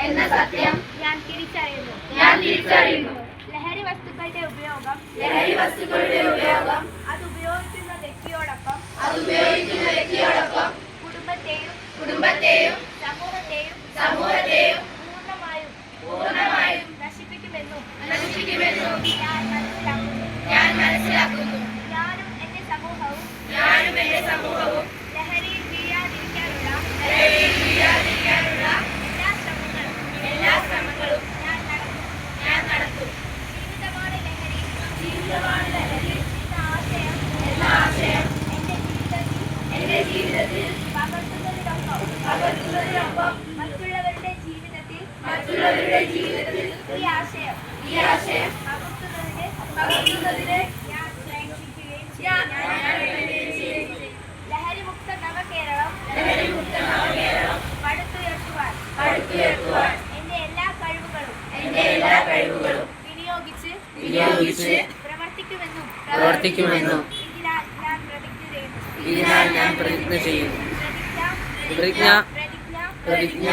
എന്ന സത്യം ഞാൻ തിരിച്ചറിയുന്നു. ലഹരി വസ്തുക്കളുടെ ഉപയോഗം അത് ഉപയോഗിക്കുന്ന വ്യക്തിയോടൊപ്പം കുടുംബത്തെയും സമൂഹത്തെയും പൂർണ്ണമായും നശിപ്പിക്കുമെന്നും ഞാൻ മനസ്സിലാക്കുന്നു. ഞാനും എന്റെ സമൂഹവും ലഹരിയിൽ വീഴാതിരിക്കാനുള്ള എല്ലാ ശ്രമങ്ങളും ഞാൻ നടത്തും. ജീവിതമാണ് ലഹരി എന്ന ആശയം എന്റെ ജീവിതത്തിൽ പകർത്തുന്നതിനൊപ്പം മറ്റുള്ളവരുടെ ജീവിതത്തിൽ ഈ ആശയം പകർത്തുന്നതിന് ഞാൻ പ്രയത്നിക്കുകയും ചെയ്യും. ലഹരിമുക്ത നവകേരളം പടുത്തുയർത്തുവാൻ എന്റെ എല്ലാ കഴിവുകളും വിനിയോഗിച്ച് പ്രവർത്തിക്കുമെന്നും ഇതിനാൽ ഞാൻ പ്രതിജ്ഞ ചെയ്യുന്നു. പ്രതിജ്ഞ.